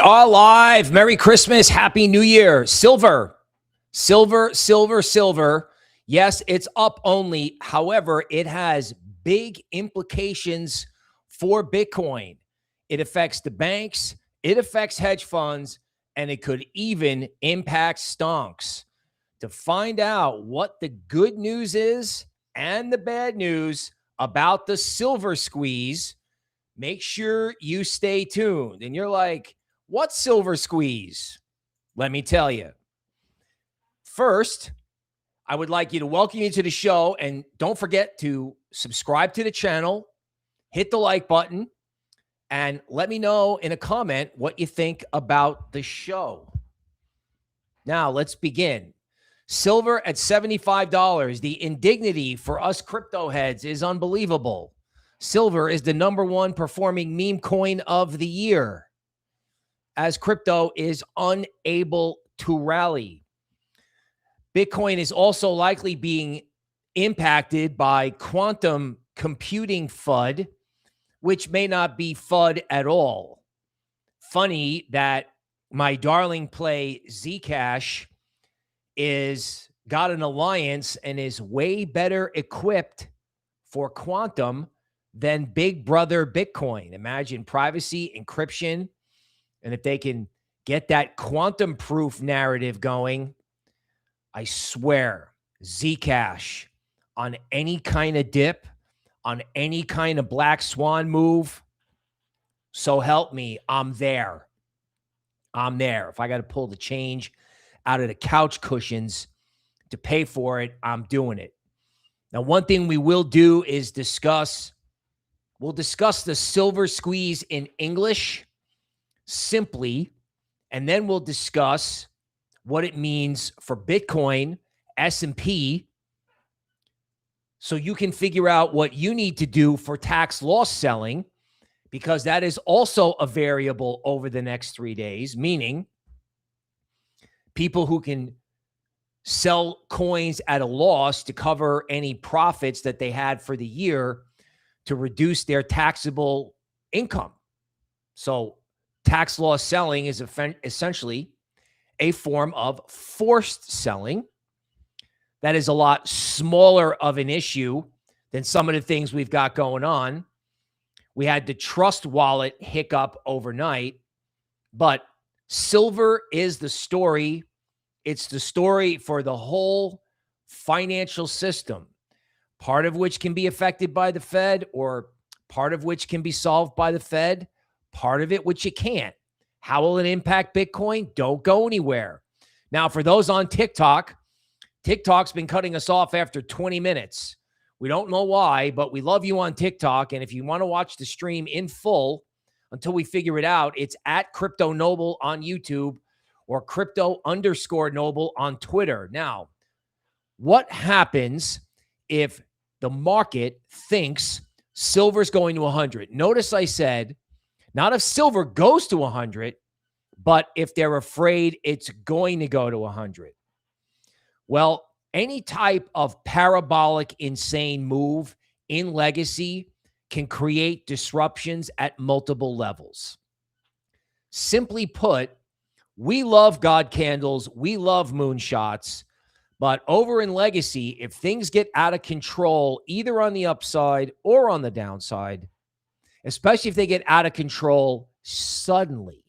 are live. Merry Christmas. Happy New Year. Silver. Yes, it's up only. However, it has big implications for Bitcoin. It affects the banks, it affects hedge funds, and it could even impact stonks. To find out what the good news is and the bad news about the silver squeeze, make sure you stay tuned. And you're like, what silver squeeze? Let me tell you. First, I would like you to welcome you to the show, and don't forget to subscribe to the channel, hit the like button, and let me know in a comment what you think about the show. Now, let's begin. Silver at $75. The indignity for us crypto heads is unbelievable. Silver is the #1 performing meme coin of the year, as crypto is unable to rally. Bitcoin is also likely being impacted by quantum computing FUD, which may not be FUD at all. Funny that my darling play Zcash is got an alliance and is way better equipped for quantum than Big Brother Bitcoin. Imagine privacy, encryption, and if they can get that quantum proof narrative going, I swear, Zcash on any kind of dip, on any kind of black swan move, so help me, I'm there. I'm there. If I got to pull the change out of the couch cushions to pay for it, I'm doing it. Now, one thing we will do is we'll discuss the silver squeeze in English simply, and then we'll discuss what it means for Bitcoin, S&P, so you can figure out what you need to do for tax loss selling, because that is also a variable over the next 3 days, meaning people who can sell coins at a loss to cover any profits that they had for the year to reduce their taxable income. So tax loss selling is essentially a form of forced selling. That is a lot smaller of an issue than some of the things we've got going on. We had the trust wallet hiccup overnight, but silver is the story. It's the story for the whole financial system, part of which can be affected by the Fed, or part of which can be solved by the Fed, part of it which it can't. How will it impact Bitcoin? Don't go anywhere. Now, for those on TikTok, TikTok's been cutting us off after 20 minutes. We don't know why, but we love you on TikTok. And if you want to watch the stream in full until we figure it out, it's at Crypto Noble on YouTube or Crypto_Noble on Twitter. Now, what happens if the market thinks silver's going to 100? Notice I said, not if silver goes to 100, but if they're afraid it's going to go to 100. Well, any type of parabolic, insane move in legacy can create disruptions at multiple levels. Simply put, we love God candles, we love moonshots, but over in legacy, if things get out of control, either on the upside or on the downside, especially if they get out of control suddenly,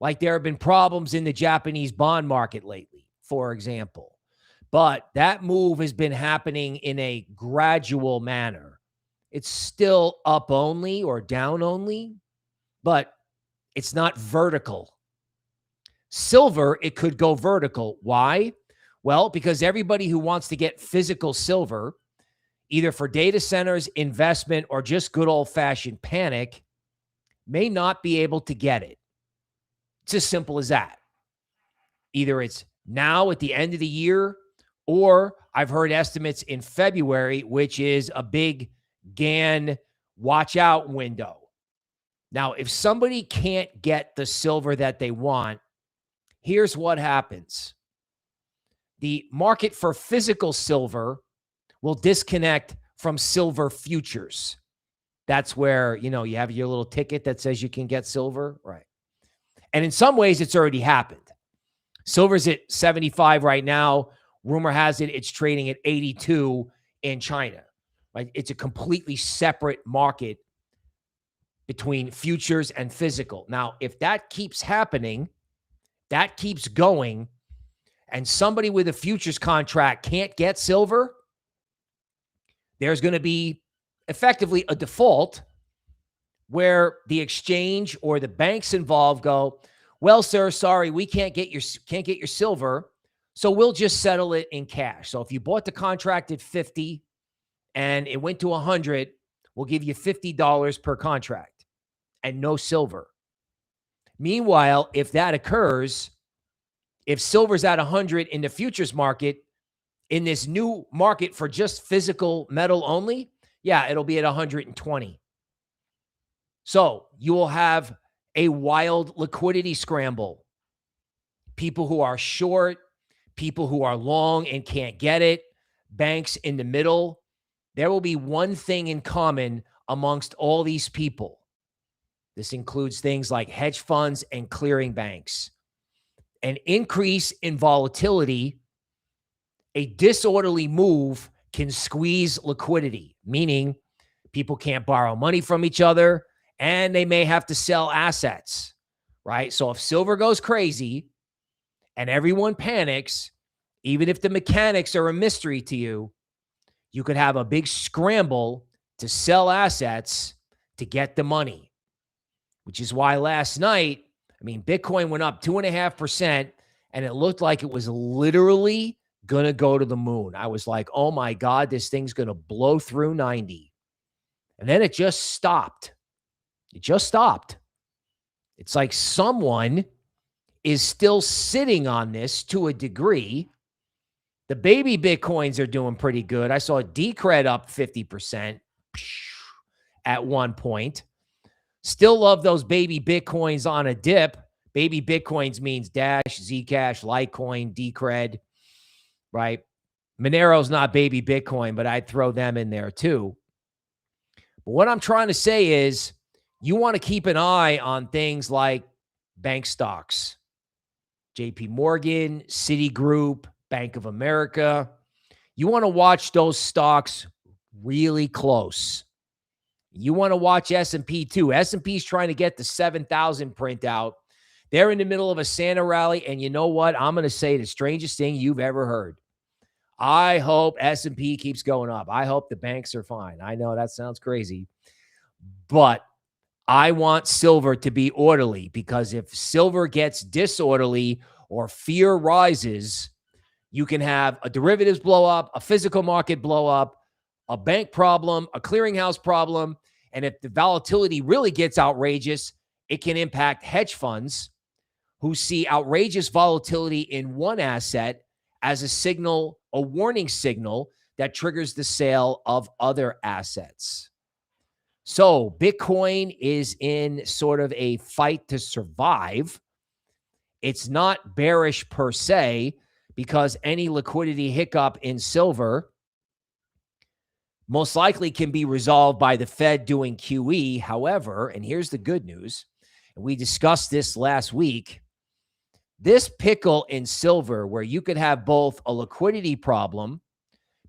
like there have been problems in the Japanese bond market lately, for example. But that move has been happening in a gradual manner. It's still up only or down only, but it's not vertical. Silver, it could go vertical. Why? Well, because everybody who wants to get physical silver, either for data centers, investment, or just good old-fashioned panic, may not be able to get it. It's as simple as that. Either it's now at the end of the year, or I've heard estimates in February, which is a big GAN watch out window. Now, if somebody can't get the silver that they want, here's what happens. The market for physical silver will disconnect from silver futures. That's where, you have your little ticket that says you can get silver, right? And in some ways, it's already happened. Silver's at 75 right now. Rumor has it it's trading at 82 in China. Right? It's a completely separate market between futures and physical. Now, if that keeps happening, that keeps going, and somebody with a futures contract can't get silver, there's going to be effectively a default where the exchange or the banks involved go, well, sir, sorry, we can't get your silver, so we'll just settle it in cash. So if you bought the contract at 50 and it went to 100, we'll give you $50 per contract and no silver. Meanwhile, if that occurs, if silver's at 100 in the futures market, in this new market for just physical metal only, yeah, it'll be at 120. So you will have a wild liquidity scramble. People who are short, people who are long and can't get it, banks in the middle. There will be one thing in common amongst all these people. This includes things like hedge funds and clearing banks. An increase in volatility, a disorderly move can squeeze liquidity, meaning people can't borrow money from each other and they may have to sell assets, right? So if silver goes crazy and everyone panics, even if the mechanics are a mystery to you, you could have a big scramble to sell assets to get the money, which is why last night, Bitcoin went up 2.5%, and it looked like it was literally going to go to the moon. I was like, oh my God, this thing's going to blow through 90. And then it just stopped. It just stopped. It's like someone is still sitting on this to a degree. The baby Bitcoins are doing pretty good. I saw Decred up 50% at one point. Still love those baby Bitcoins on a dip. Baby Bitcoins means Dash, Zcash, Litecoin, Decred, right? Monero's not baby Bitcoin, but I'd throw them in there too. But what I'm trying to say is you want to keep an eye on things like bank stocks, JP Morgan, Citigroup, Bank of America. You want to watch those stocks really close. You want to watch S&P too. S&P's trying to get the 7,000 print out. They're in the middle of a Santa rally, and you know what? I'm going to say the strangest thing you've ever heard. I hope S&P keeps going up. I hope the banks are fine. I know that sounds crazy, but I want silver to be orderly, because if silver gets disorderly or fear rises, you can have a derivatives blow up, a physical market blow up, a bank problem, a clearinghouse problem. And if the volatility really gets outrageous, it can impact hedge funds who see outrageous volatility in one asset as a signal, a warning signal that triggers the sale of other assets. So Bitcoin is in sort of a fight to survive. It's not bearish per se, because any liquidity hiccup in silver most likely can be resolved by the Fed doing QE. However, and here's the good news, and we discussed this last week, this pickle in silver, where you could have both a liquidity problem,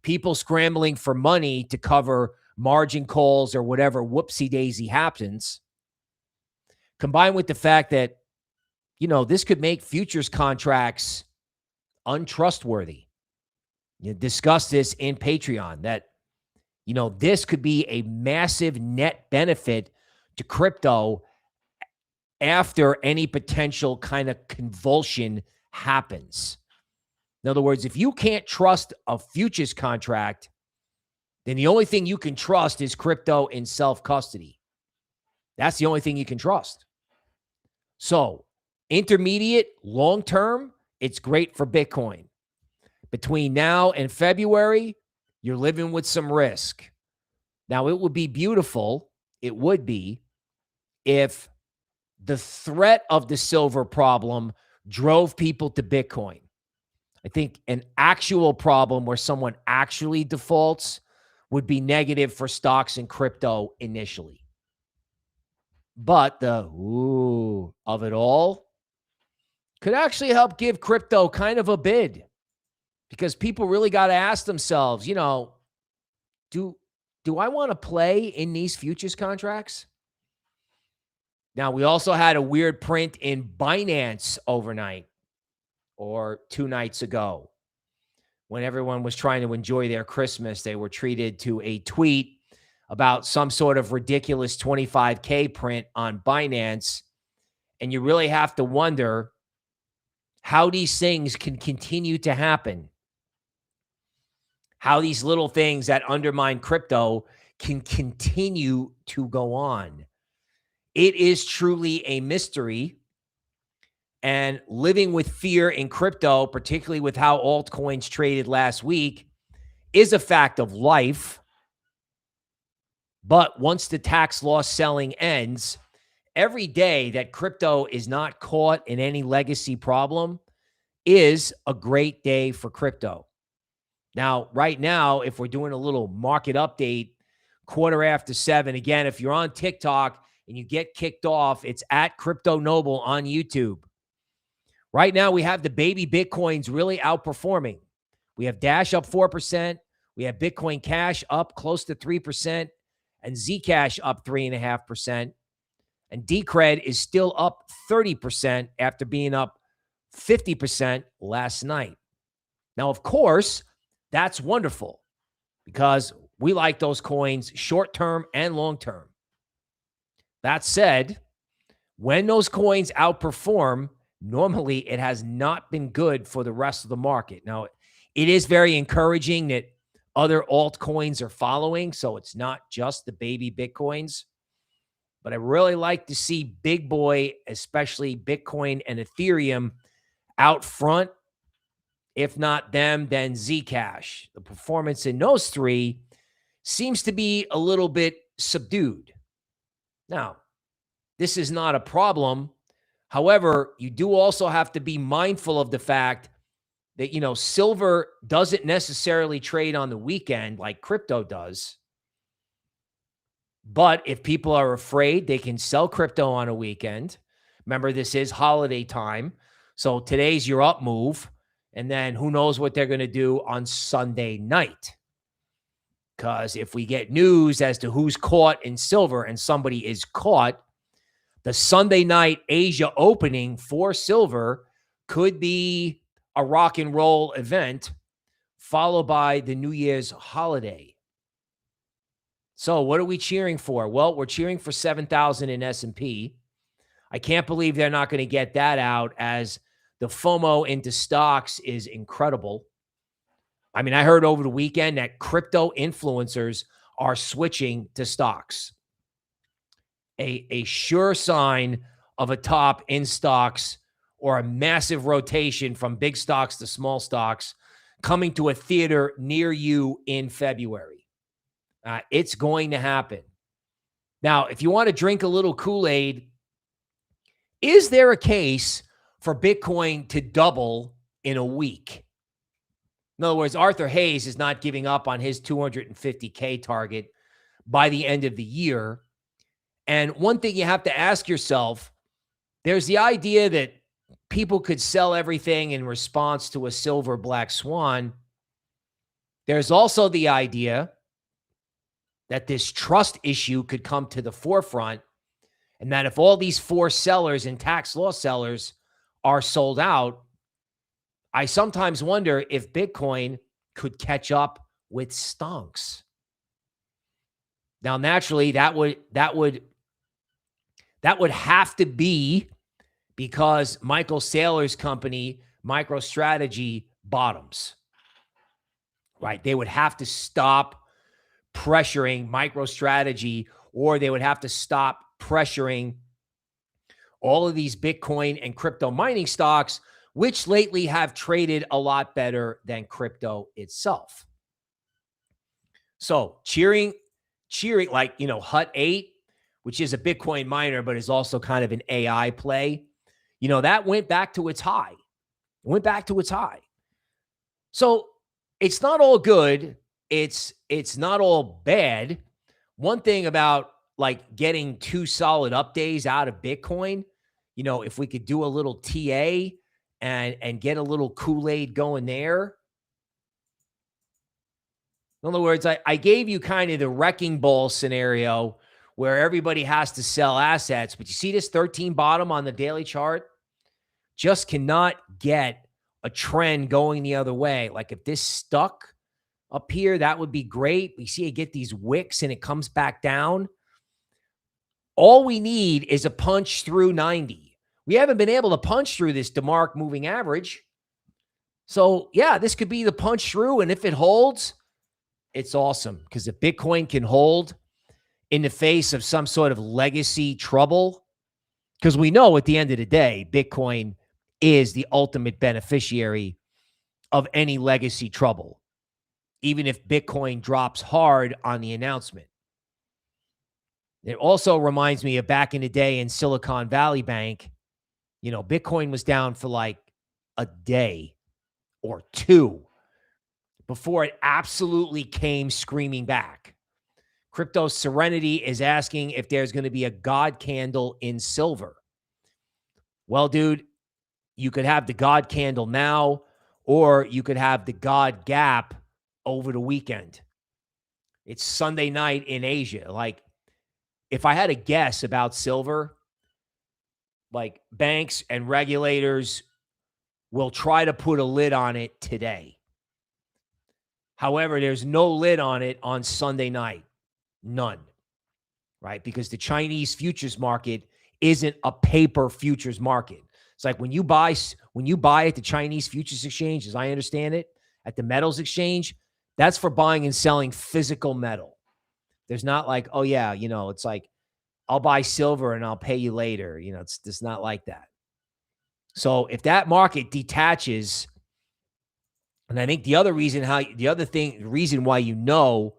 people scrambling for money to cover margin calls or whatever whoopsie daisy happens, combined with the fact that, this could make futures contracts untrustworthy. You discussed this in Patreon, that, this could be a massive net benefit to crypto after any potential kind of convulsion happens. In other words, if you can't trust a futures contract, then the only thing you can trust is crypto in self-custody. That's the only thing you can trust. So, intermediate, long-term, it's great for Bitcoin. Between now and February, you're living with some risk. Now, it would be beautiful, it would be, if the threat of the silver problem drove people to Bitcoin. I think an actual problem where someone actually defaults would be negative for stocks and crypto initially. But the of it all, could actually help give crypto kind of a bid, because people really got to ask themselves, do I want to play in these futures contracts? Now, we also had a weird print in Binance overnight, or 2 nights ago, when everyone was trying to enjoy their Christmas. They were treated to a tweet about some sort of ridiculous 25K print on Binance. And you really have to wonder how these things can continue to happen, how these little things that undermine crypto can continue to go on. It is truly a mystery. And living with fear in crypto, particularly with how altcoins traded last week, is a fact of life. But once the tax loss selling ends, every day that crypto is not caught in any legacy problem is a great day for crypto. Now, right now, if we're doing a little market update, 7:15, again, if you're on TikTok and you get kicked off, it's at Crypto Noble on YouTube. Right now, we have the baby Bitcoins really outperforming. We have Dash up 4%. We have Bitcoin Cash up close to 3%, and Zcash up 3.5%. And Decred is still up 30% after being up 50% last night. Now, of course, that's wonderful, because we like those coins short-term and long-term. That said, when those coins outperform, normally it has not been good for the rest of the market. Now, it is very encouraging that other altcoins are following, so it's not just the baby Bitcoins. But I really like to see big boy, especially Bitcoin and Ethereum, out front. If not them, then Zcash. The performance in those three seems to be a little bit subdued. Now, this is not a problem. However, you do also have to be mindful of the fact that, silver doesn't necessarily trade on the weekend like crypto does. But if people are afraid, they can sell crypto on a weekend. Remember, this is holiday time. So today's your up move. And then who knows what they're going to do on Sunday night. Because if we get news as to who's caught in silver, and somebody is caught, the Sunday night Asia opening for silver could be a rock and roll event, followed by the New Year's holiday. So what are we cheering for? Well, we're cheering for 7,000 in S&P. I can't believe they're not going to get that out, as the FOMO into stocks is incredible. I mean, I heard over the weekend that crypto influencers are switching to stocks. A sure sign of a top in stocks, or a massive rotation from big stocks to small stocks coming to a theater near you in February. It's going to happen. Now, if you want to drink a little Kool-Aid, is there a case for Bitcoin to double in a week? In other words, Arthur Hayes is not giving up on his 250K target by the end of the year. And one thing you have to ask yourself, there's the idea that people could sell everything in response to a silver black swan. There's also the idea that this trust issue could come to the forefront, and that if all these forced sellers and tax loss sellers are sold out, I sometimes wonder if Bitcoin could catch up with stonks. Now, naturally, that would have to be because Michael Saylor's company, MicroStrategy, bottoms. Right? They would have to stop pressuring MicroStrategy, or they would have to stop pressuring all of these Bitcoin and crypto mining stocks, which lately have traded a lot better than crypto itself. So cheering like, Hut 8, which is a Bitcoin miner, but is also kind of an AI play, that went back to its high. It went back to its high. So it's not all good. It's not all bad. One thing about like getting 2 solid up days out of Bitcoin, if we could do a little TA, and get a little Kool-Aid going there. In other words, I gave you kind of the wrecking ball scenario where everybody has to sell assets, but you see this 13 bottom on the daily chart? Just cannot get a trend going the other way. Like if this stuck up here, that would be great. We see it get these wicks and it comes back down. All we need is a punch through 90. We haven't been able to punch through this DeMarc moving average. So yeah, this could be the punch through. And if it holds, it's awesome, because if Bitcoin can hold in the face of some sort of legacy trouble, because we know at the end of the day, Bitcoin is the ultimate beneficiary of any legacy trouble, even if Bitcoin drops hard on the announcement. It also reminds me of back in the day in Silicon Valley Bank, you know, Bitcoin was down for like a day or two before it absolutely came screaming back. Crypto Serenity is asking if there's going to be a God candle in silver. Well, dude, you could have the God candle now, or you could have the God gap over the weekend. It's Sunday night in Asia. Like, if I had a guess about silver, like banks and regulators will try to put a lid on it today. However, there's no lid on it on Sunday night. None. Right? Because the Chinese futures market isn't a paper futures market. It's like when you buy at the Chinese futures exchange, as I understand it, at the metals exchange, that's for buying and selling physical metal. There's not like, oh yeah, you know, it's like, I'll buy silver and I'll pay you later. You know, it's just not like that. So if that market detaches, and I think the reason why you know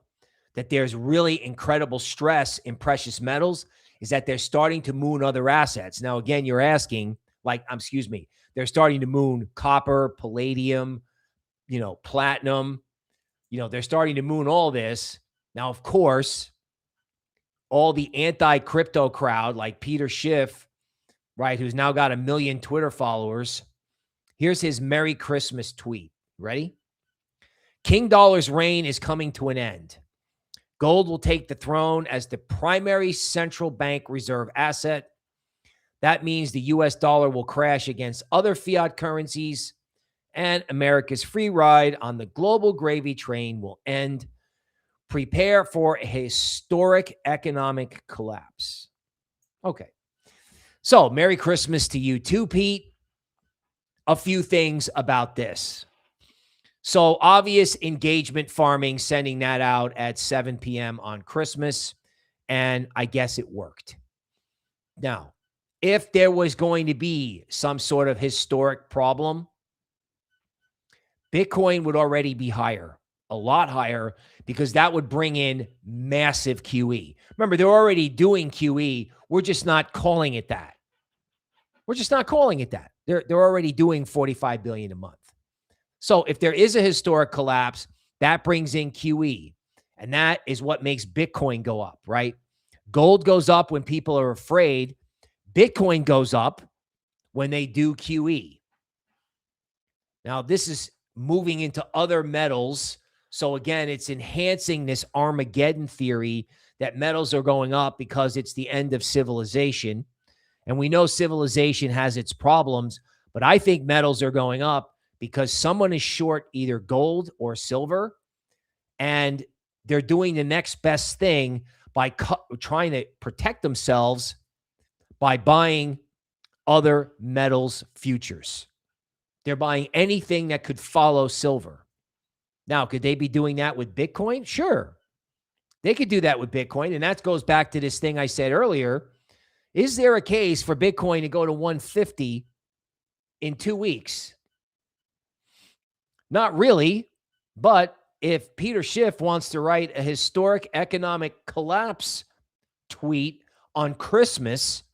that there's really incredible stress in precious metals is that they're starting to moon other assets. Now, again, you're asking, they're starting to moon copper, palladium, platinum. They're starting to moon all this. Now, of course, all the anti-crypto crowd like Peter Schiff, right, who's now got 1 million Twitter followers. Here's his Merry Christmas tweet. Ready? King Dollar's reign is coming to an end. Gold will take the throne as the primary central bank reserve asset. That means the US dollar will crash against other fiat currencies, and America's free ride on the global gravy train will end. Prepare for a historic economic collapse. Okay. So, Merry Christmas to you too, Pete. A few things about this. So, obvious engagement farming, sending that out at 7 p.m. on Christmas, and I guess it worked. Now, if there was going to be some sort of historic problem, Bitcoin would already be higher, a lot higher, because that would bring in massive QE. Remember, they're already doing QE. We're just not calling it that. They're already doing $45 billion a month. So if there is a historic collapse, that brings in QE. And that is what makes Bitcoin go up, right? Gold goes up when people are afraid. Bitcoin goes up when they do QE. Now, this is moving into other metals. So again, it's enhancing this Armageddon theory that metals are going up because it's the end of civilization. And we know civilization has its problems, but I think metals are going up because someone is short either gold or silver, and they're doing the next best thing by trying to protect themselves by buying other metals futures. They're buying anything that could follow silver. Now, could they be doing that with Bitcoin? Sure. They could do that with Bitcoin, and that goes back to this thing I said earlier. Is there a case for Bitcoin to go to 150 in 2 weeks? Not really, but if Peter Schiff wants to write a historic economic collapse tweet on Christmas,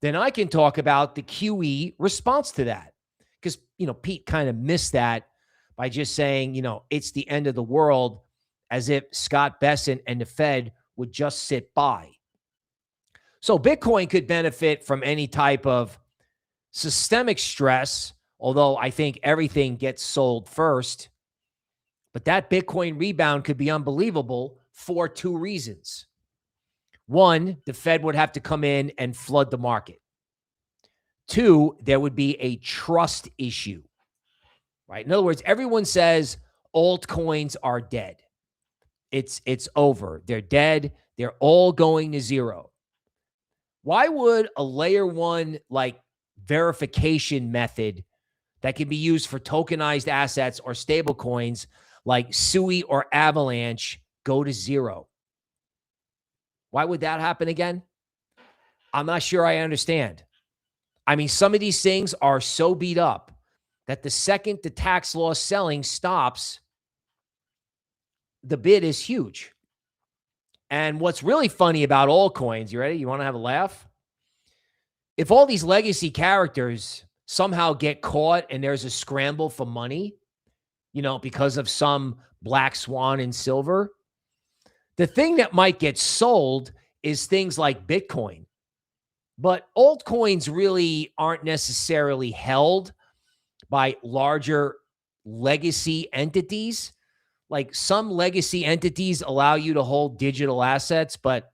then I can talk about the QE response to that. Because, Pete kind of missed that by just saying, it's the end of the world, as if Scott Bessent and the Fed would just sit by. So Bitcoin could benefit from any type of systemic stress although I think everything gets sold first. But that Bitcoin rebound could be unbelievable for two reasons. One, the Fed would have to come in and flood the market. Two, there would be a trust issue, right? In other words, everyone says altcoins are dead. It's over. They're dead. They're all going to zero. Why would a layer one like verification method that can be used for tokenized assets or stable coins like SUI or Avalanche go to zero? Why would that happen again? I'm not sure I understand. I mean, some of these things are so beat up that the second the tax loss selling stops, the bid is huge. And what's really funny about altcoins, you ready? You want to have a laugh? If all these legacy characters somehow get caught and there's a scramble for money, because of some black swan in silver, the thing that might get sold is things like Bitcoin. But altcoins really aren't necessarily held by larger legacy entities. Like some legacy entities allow you to hold digital assets, but,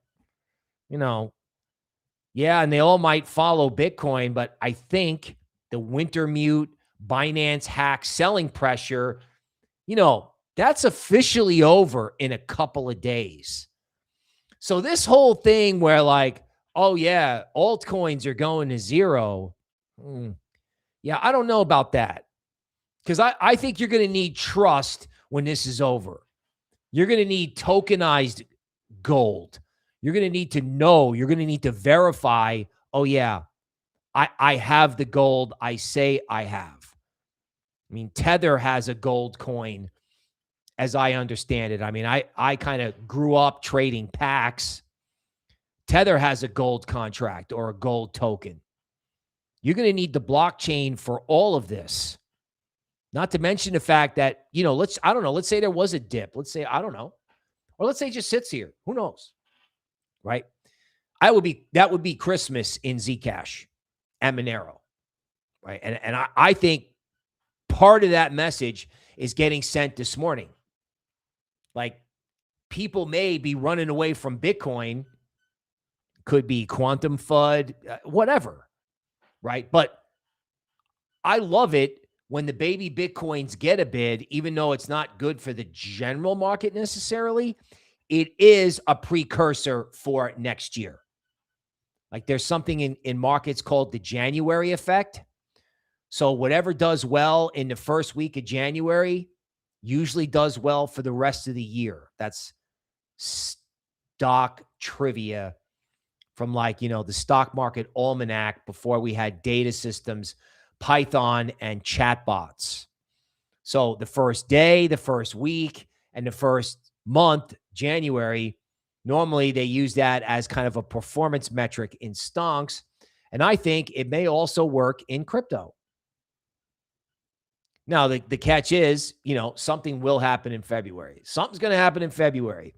yeah, and they all might follow Bitcoin, but I think the Wintermute, Binance hack selling pressure, that's officially over in a couple of days. So this whole thing where like, oh yeah, altcoins are going to zero. Yeah, I don't know about that. Because I think you're going to need trust when this is over. You're going to need tokenized gold. You're going to need to know. You're going to need to verify, oh yeah, I have the gold I say I have. I mean, Tether has a gold coin, as I understand it. I mean, I kind of grew up trading packs. Tether has a gold contract or a gold token. You're going to need the blockchain for all of this. Not to mention the fact that, let's say there was a dip. Let's say, I don't know. Or let's say it just sits here. Who knows? Right? That would be Christmas in Zcash and Monero. Right? And I think part of that message is getting sent this morning. Like, people may be running away from Bitcoin. Could be quantum FUD, whatever. Right? But I love it when the baby Bitcoins get a bid, even though it's not good for the general market necessarily. It is a precursor for next year. Like there's something in markets called the January effect. So whatever does well in the first week of January usually does well for the rest of the year. That's stock trivia from the stock market almanac before we had data systems, Python, and chatbots. So the first day, the first week, and the first month, January, normally they use that as kind of a performance metric in stonks. And I think it may also work in crypto. Now, the catch is, something will happen in February. Something's going to happen in February.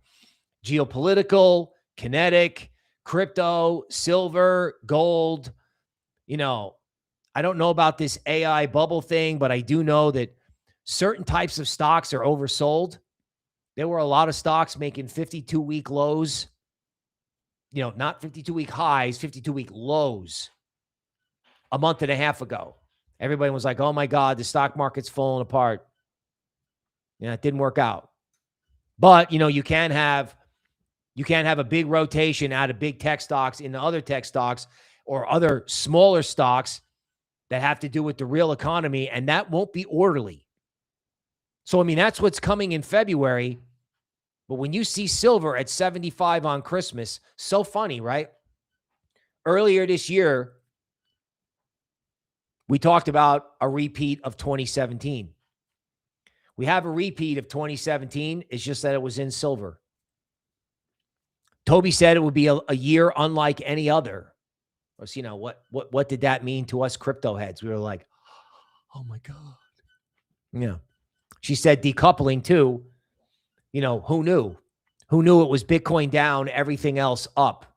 Geopolitical, kinetic, crypto, silver, gold. I don't know about this AI bubble thing, but I do know that certain types of stocks are oversold. There were a lot of stocks making 52-week lows, not 52-week highs, 52-week lows a month and a half ago. Everybody was like, oh my God, the stock market's falling apart. It didn't work out. But, you can't have a big rotation out of big tech stocks into other tech stocks or other smaller stocks that have to do with the real economy, and that won't be orderly. So, that's what's coming in February. But when you see silver at 75 on Christmas, so funny, right? Earlier this year, we talked about a repeat of 2017. We have a repeat of 2017. It's just that it was in silver. Toby said it would be a year unlike any other. What did that mean to us crypto heads? We were like, oh my God. Yeah. She said decoupling too. Who knew? Who knew it was Bitcoin down, everything else up?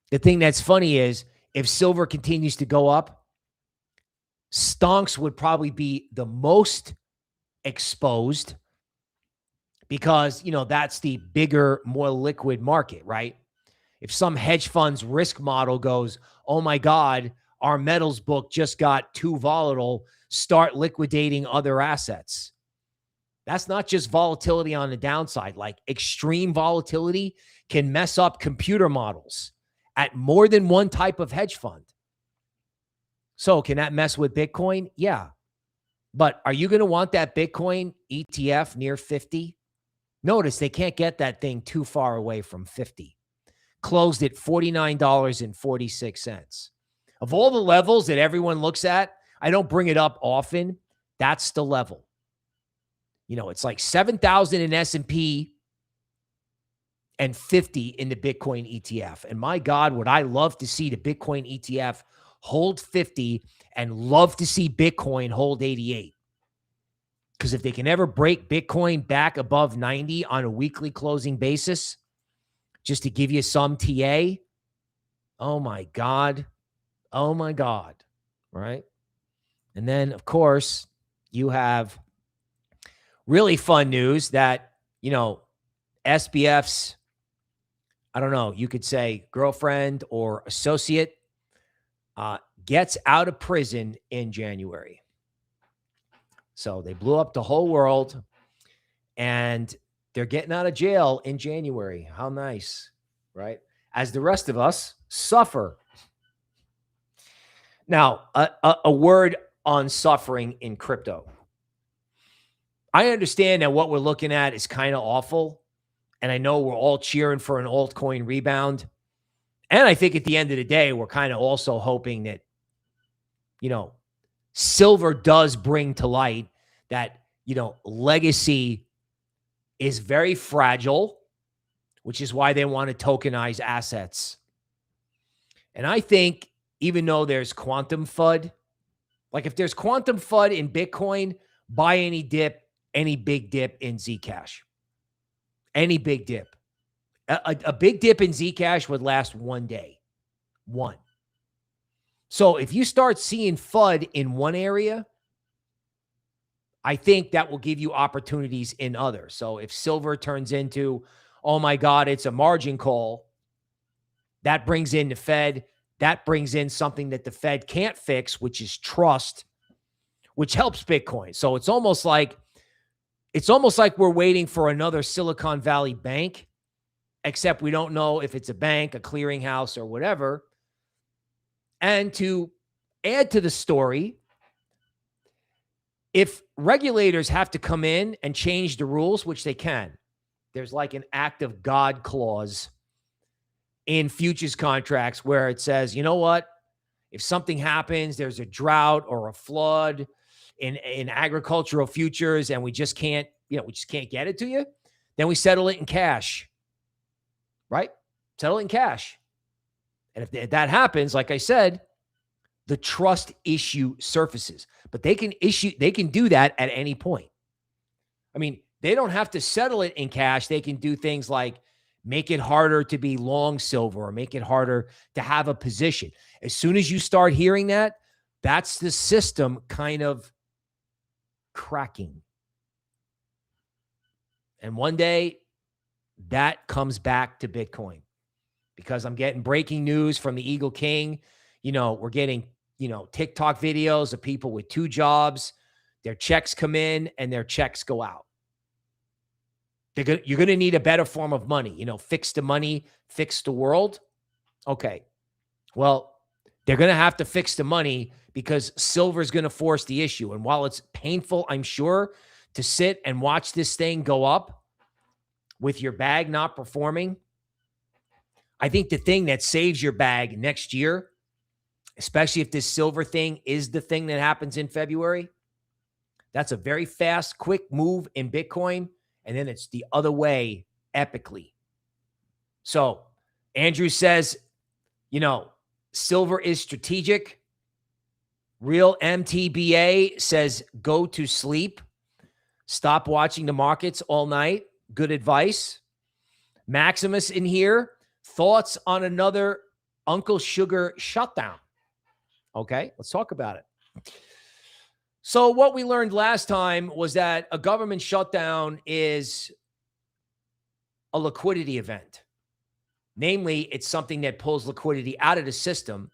The thing that's funny is if silver continues to go up, Stonks would probably be the most exposed because, that's the bigger, more liquid market, right? If some hedge fund's risk model goes, oh my God, our metals book just got too volatile, start liquidating other assets. That's not just volatility on the downside. Like extreme volatility can mess up computer models at more than one type of hedge fund. So can that mess with Bitcoin? Yeah. But are you going to want that Bitcoin ETF near 50? Notice they can't get that thing too far away from 50. Closed at $49.46. Of all the levels that everyone looks at, I don't bring it up often. That's the level. It's like 7,000 in S&P and 50 in the Bitcoin ETF. And my God, would I love to see the Bitcoin ETF hold 50 and love to see Bitcoin hold 88. Because if they can ever break Bitcoin back above 90 on a weekly closing basis, just to give you some TA, oh my God. Oh my God. Right? And then, of course, you have really fun news that, SBF's, I don't know, you could say girlfriend or associate gets out of prison in January. So they blew up the whole world and they're getting out of jail in January. How nice, right? As the rest of us suffer. Now, a word on suffering in crypto. I understand that what we're looking at is kind of awful. And I know we're all cheering for an altcoin rebound. And I think at the end of the day, we're kind of also hoping that, silver does bring to light that, legacy is very fragile, which is why they want to tokenize assets. And I think even though there's quantum FUD, like if there's quantum FUD in Bitcoin, buy any dip, any big dip in Zcash. Any big dip. A big dip in Zcash would last one day. One. So if you start seeing FUD in one area, I think that will give you opportunities in others. So if silver turns into, oh my God, it's a margin call, that brings in the Fed. That brings in something that the Fed can't fix, which is trust, which helps Bitcoin. So it's almost like we're waiting for another Silicon Valley bank, except we don't know if it's a bank, a clearinghouse, or whatever. And to add to the story, if regulators have to come in and change the rules, which they can, there's like an act of God clause in futures contracts where it says, you know what? If something happens, there's a drought or a flood in agricultural futures and we just can't get it to you, then we settle it in cash, right? Settle it in cash. And if that happens, like I said, the trust issue surfaces, but they can do that at any point. I mean, they don't have to settle it in cash. They can do things like make it harder to be long silver or make it harder to have a position. As soon as you start hearing that, that's the system kind of cracking. And one day that comes back to Bitcoin because I'm getting breaking news from the Eagle King. We're getting, TikTok videos of people with 2 jobs. Their checks come in and their checks go out. You're going to need a better form of money, fix the money, fix the world. Okay. Well, they're going to have to fix the money because silver is going to force the issue. And while it's painful, I'm sure, to sit and watch this thing go up with your bag not performing, I think the thing that saves your bag next year, especially if this silver thing is the thing that happens in February, that's a very fast, quick move in Bitcoin. And then it's the other way epically. So Andrew says, silver is strategic. Real MTBA says, go to sleep. Stop watching the markets all night. Good advice. Maximus in here. Thoughts on another Uncle Sugar shutdown? Okay, let's talk about it. So what we learned last time was that a government shutdown is a liquidity event. Namely, it's something that pulls liquidity out of the system,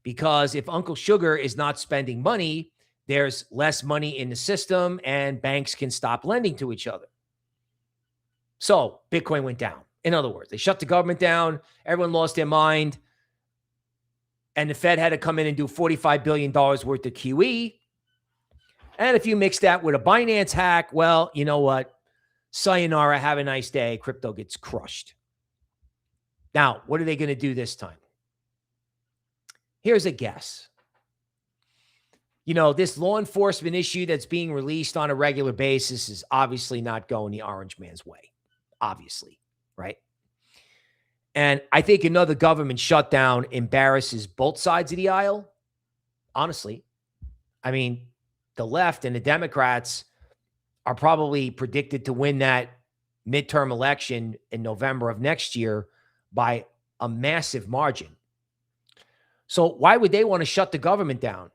because if Uncle Sugar is not spending money, there's less money in the system and banks can stop lending to each other. So Bitcoin went down. In other words, they shut the government down. Everyone lost their mind. And the Fed had to come in and do $45 billion worth of QE. And if you mix that with a Binance hack, well, you know what? Sayonara, have a nice day. Crypto gets crushed. Now, what are they going to do this time? Here's a guess. You know, this law enforcement issue that's being released on a regular basis is obviously not going the orange man's way. Obviously, right? And I think another government shutdown embarrasses both sides of the aisle. Honestly, I mean, the left and the Democrats are probably predicted to win that midterm election in November of next year by a massive margin. So why would they want to shut the government down?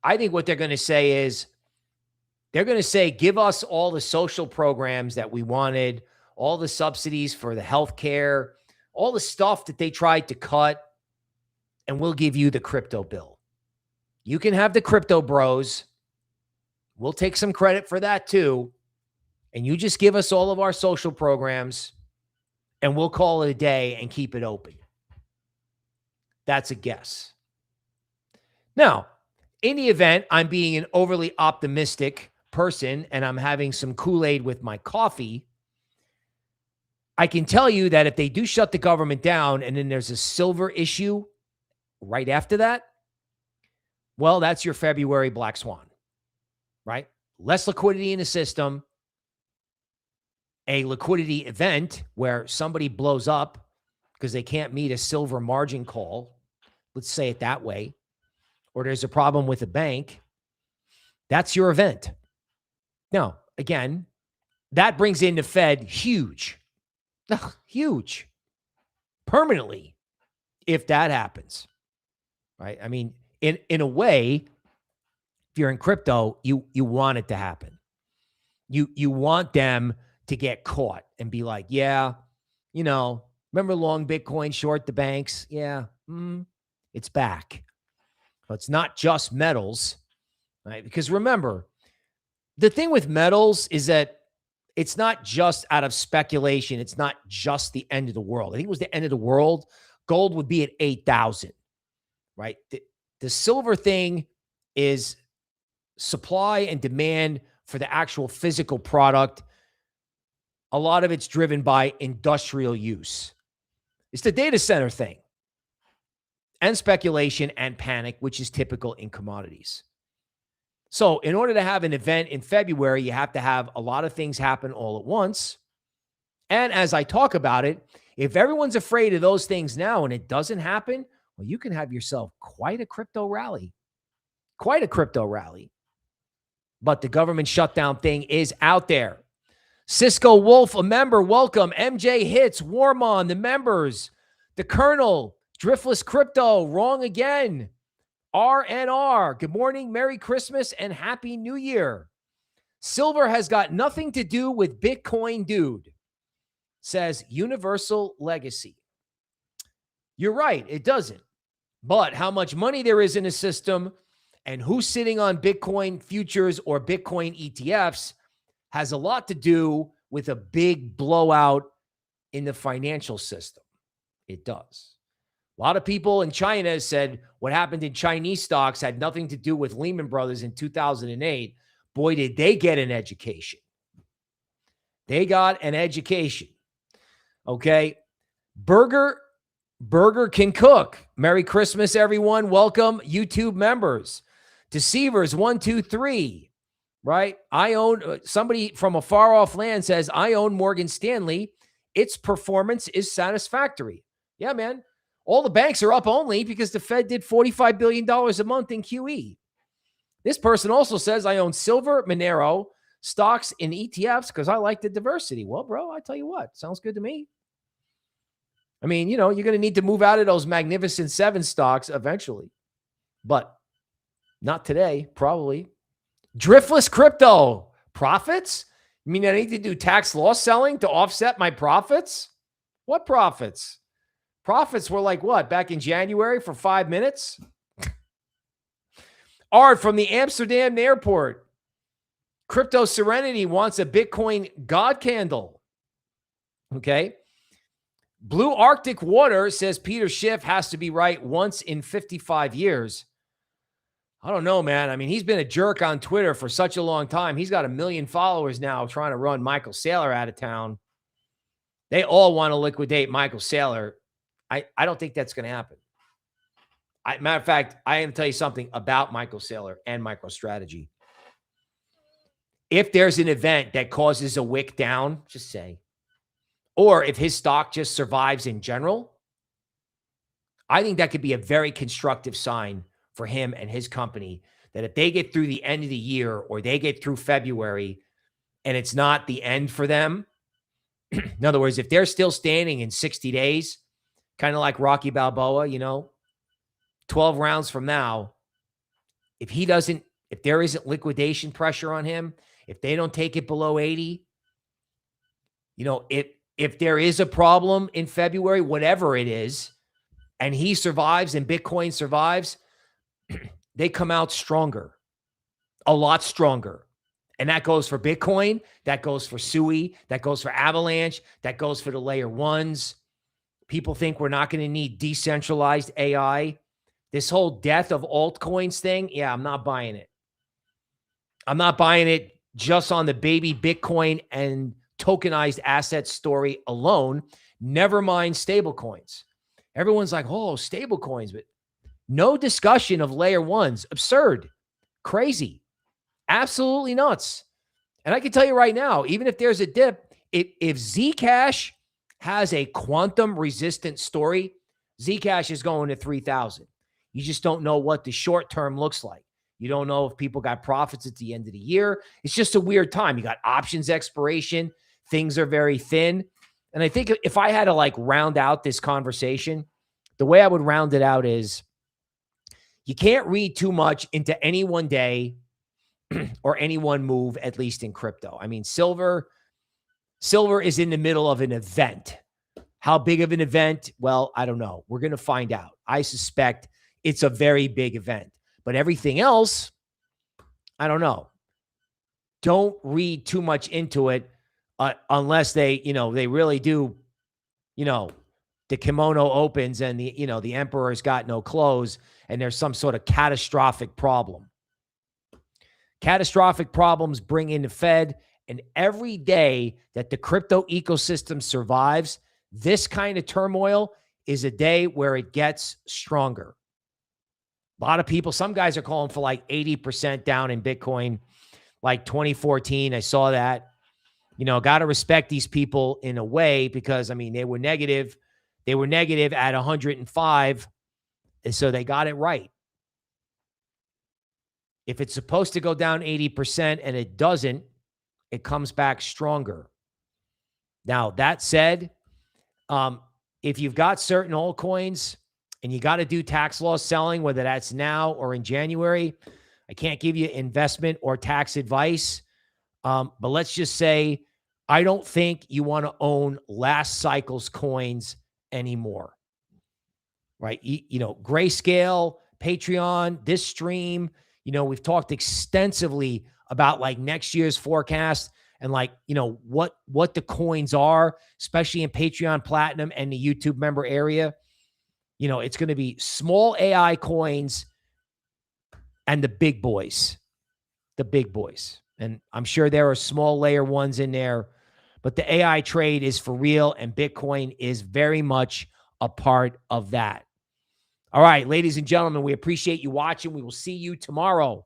I think what they're going to say is, they're going to say, give us all the social programs that we wanted, all the subsidies for the healthcare, all the stuff that they tried to cut, and we'll give you the crypto bill. You can have the crypto bros. We'll take some credit for that too. And you just give us all of our social programs and we'll call it a day and keep it open. That's a guess. Now, in the event I'm being an overly optimistic person and I'm having some Kool-Aid with my coffee, I can tell you that if they do shut the government down and then there's a silver issue right after that, well, that's your February black swan, right? Less liquidity in the system, a liquidity event where somebody blows up because they can't meet a silver margin call, let's say it that way, or there's a problem with a bank. That's your event. Now, again, that brings in the Fed huge, permanently, if that happens, right? I mean, in a way, if you're in crypto, you want it to happen. You want them to get caught and be like, yeah, you know, remember long Bitcoin, short the banks? Yeah, it's back. But it's not just metals, right? Because remember, the thing with metals is that it's not just out of speculation. It's not just the end of the world. I think it was the end of the world. Gold would be at 8,000, right? The silver thing is supply and demand for the actual physical product. A lot of it's driven by industrial use. It's the data center thing and speculation and panic, which is typical in commodities. So in order to have an event in February, you have to have a lot of things happen all at once. And as I talk about it, if everyone's afraid of those things now and it doesn't happen, well, you can have yourself quite a crypto rally. Quite a crypto rally. But the government shutdown thing is out there. Cisco Wolf, a member, welcome. MJ Hits, Warmon, the members. The Colonel, Driftless Crypto, wrong again. RNR, good morning, Merry Christmas, and Happy New Year. Silver has got nothing to do with Bitcoin, dude, says Universal Legacy. You're right, it doesn't. But how much money there is in the system and who's sitting on Bitcoin futures or Bitcoin ETFs has a lot to do with a big blowout in the financial system. It does. A lot of people in China said what happened in Chinese stocks had nothing to do with Lehman Brothers in 2008. Boy, did they get an education. They got an education. Okay. Burger can cook. Merry Christmas, everyone. Welcome, YouTube members. Deceivers, 1, 2, 3. Right? I own, somebody from a far off land says, I own Morgan Stanley. Its performance is satisfactory. Yeah, man. All the banks are up only because the Fed did $45 billion a month in QE. This person also says, I own silver, Monero, stocks, and ETFs because I like the diversity. Well, bro, I tell you what, sounds good to me. I mean, you know, you're going to need to move out of those Magnificent Seven stocks eventually, but not today, probably. Driftless crypto profits? You mean I need to do tax loss selling to offset my profits? What profits? Profits were like what? Back in January for 5 minutes? Art from the Amsterdam airport. Crypto Serenity wants a Bitcoin God candle. Okay. Blue Arctic Water says Peter Schiff has to be right once in 55 years. I don't know, man. I mean, he's been a jerk on Twitter for such a long time. He's got 1 million followers now trying to run Michael Saylor out of town. They all want to liquidate Michael Saylor. I don't think that's going to happen. Matter of fact, I am going to tell you something about Michael Saylor and MicroStrategy. If there's an event that causes a wick down, just say, or if his stock just survives in general, I think that could be a very constructive sign for him and his company, that if they get through the end of the year or they get through February and it's not the end for them, in other words, if they're still standing in 60 days, kind of like Rocky Balboa, 12 rounds from now, if there isn't liquidation pressure on him, if they don't take it below 80, if there is a problem in February, whatever it is, and he survives and Bitcoin survives, they come out stronger, a lot stronger. And that goes for Bitcoin, that goes for SUI, that goes for Avalanche, that goes for the layer ones. People think we're not going to need decentralized AI. This whole death of altcoins thing, yeah, I'm not buying it. I'm not buying it just on the baby Bitcoin and tokenized asset story alone. Never mind stablecoins. Everyone's like, oh, stablecoins, but no discussion of layer ones. Absurd. Crazy. Absolutely nuts. And I can tell you right now, even if there's a dip, if Zcash has a quantum resistant story, Zcash is going to 3,000. You just don't know what the short term looks like. You don't know if people got profits at the end of the year. It's just a weird time. You got options expiration. Things are very thin. And I think if I had to round out this conversation, the way I would round it out is you can't read too much into any one day or any one move, at least in crypto. I mean, silver is in the middle of an event. How big of an event? Well, I don't know. We're going to find out. I suspect it's a very big event. But everything else, I don't know. Don't read too much into it unless they really do, the kimono opens and the emperor's got no clothes and there's some sort of catastrophic problem. Catastrophic problems bring in the Fed, and every day that the crypto ecosystem survives, this kind of turmoil is a day where it gets stronger. A lot of people, some guys are calling for 80% down in Bitcoin, like 2014. I saw that. Got to respect these people in a way because, they were negative. They were negative at 105, and so they got it right. If it's supposed to go down 80% and it doesn't, it comes back stronger. Now, that said, if you've got certain altcoins and you got to do tax loss selling, whether that's now or in January, I can't give you investment or tax advice. But let's just say, I don't think you want to own last cycle's coins anymore, right? Grayscale, Patreon, this stream, we've talked extensively about next year's forecast and what the coins are, especially in Patreon Platinum and the YouTube member area. It's going to be small AI coins and the big boys. And I'm sure there are small layer ones in there, but the AI trade is for real, and Bitcoin is very much a part of that. All right, ladies and gentlemen, we appreciate you watching. We will see you tomorrow.